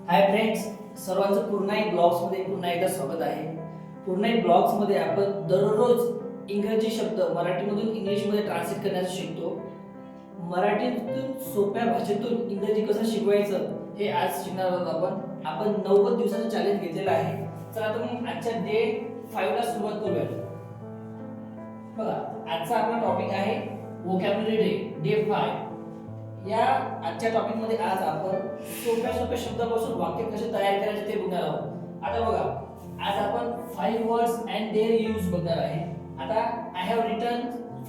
Hi friends, सर्वांचं पूर्ण एक ब्लॉग्समध्ये पुन्हा एकदा स्वागत आहे. पूर्ण एक ब्लॉग्समध्ये आपण दररोज इंग्रजी शब्द मराठीमधून इंग्लिशमध्ये ट्रान्सलेट करण्याचं शिकतो. मराठीतून सोप्या भाषेतून इंग्रजी कसं शिकवायचं हे आज शिकणार आहोत. आपण 90 दिवसाचं चॅलेंज घेतलेलं आहे. चला तर मग आजच्या डे 5 ला सुरुवात करूया. बघा, आजचा आपला टॉपिक आहे व्होकॅब्युलरी डे 5. या आजच्या टॉपिक मध्ये आज आपण सोप्या सोप्या शब्दापासून वाक्य कसे तयार करायचे ते बघणार आहोत. आता बघा, आज आपण 5 वर्ड्स अँड देअर यूज बघणार आहे. आता I have written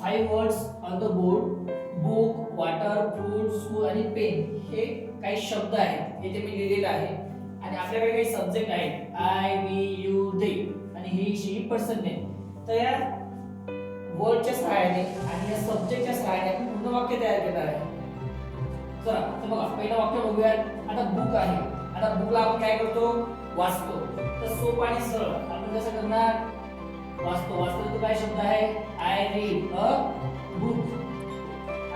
5 words on the board. Book, water, fruit, school आणि पेन हे काही शब्द आहेत. इथे मी लिहिलेले आहे आणि आपल्याकडे काही सब्जेक्ट आहेत. आय, वी, यू, दे आणि ही, शी, पर्सन नेम. तर या वर्डच्या सहाय्याने आणि या सब्जेक्टच्या सहाय्याने आपण पूर्ण वाक्य तयार करणार आहे. चला तर बघा, पहिलं वाक्य बघूयात. आता बुक आहे. आता बुकला आपण काय करतो? वाचतो. तर सोपं आणि सरळ आपण कसं करणार? वाचतो. वाचतो तो काय शब्द आहे? I read a book.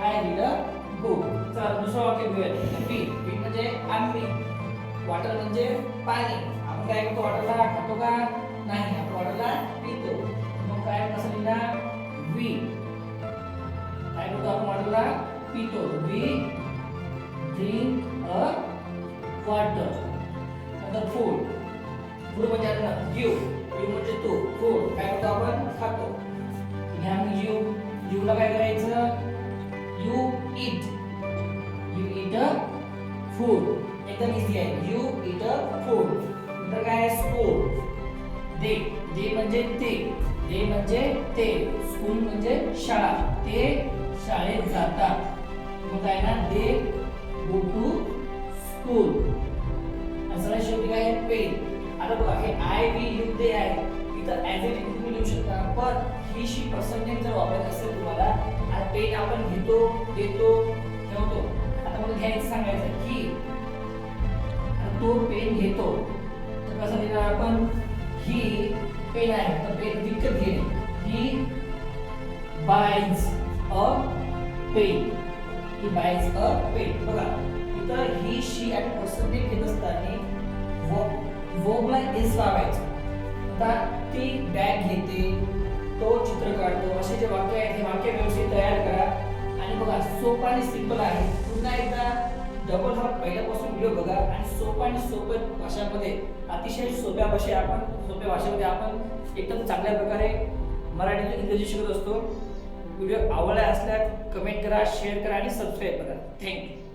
I read a book. चला दुसरं वाक्य बघूयात. वी, वी म्हणजे आम्ही. वॉटर म्हणजे पाणी. आपण काय करतो? वॉटरला खातो का? नाही, आपण वॉटरला पितो. मग काय कसं लिहिणार? वी. काय करतो आपण? वॉटरला पितो. We drink a water. नंतर food. food म्हणजे अन्न. you म्हणजे तू. food काय करतो आपण? खातो. घ्या मग you ला काय करायचं? you eat a food. एकदम इझी आहे. you eat a food. नंतर काय आहे? school. they म्हणजे ते. school म्हणजे शाळा. ते शाळेत जातात. मग काय ना? they go to school. असं शेवटी काय आहे? पेन. आता बघा, हे आय, वी, यू, दे आहे. इथं ऍज इट इज तुम्ही लिहू शकता. पण ही, शी, पर्सन नेम जर वापरायचं असेल तुम्हाला, आणि पेन आपण घेतो, देतो, ठेवतो. आता मला घ्यायचं सांगायचं की तो पेन घेतो, तर कसं लिहिणार आपण? ही पेन आहे, तर पेन विकत घेणे. ही बायज अ पेन. ही बायज अ पेन. बघा, इथं ही, शी आणि पर्सन नेम घेत असताना वर्बला इज लावायचं. आता ती बॅग घेते, तो चित्र काढतो. असे जे वाक्य आहेत हे वाक्य व्यवस्थित तयार करा. आणि बघा, सोपं आणि सिंपल आहे. पुन्हा एकदा डबल हा पहिल्यापासून व्हिडिओ बघा आणि सोपं आणि सोप्या भाषेमध्ये, अतिशय सोप्या भाषेमध्ये आपण एकदम चांगल्या प्रकारे मराठीतून इंग्रजी शिकत असतो. व्हिडिओ आवडला असल्यास कमेंट करा, शेअर करा आणि सबस्क्राईब करा. थँक्यू.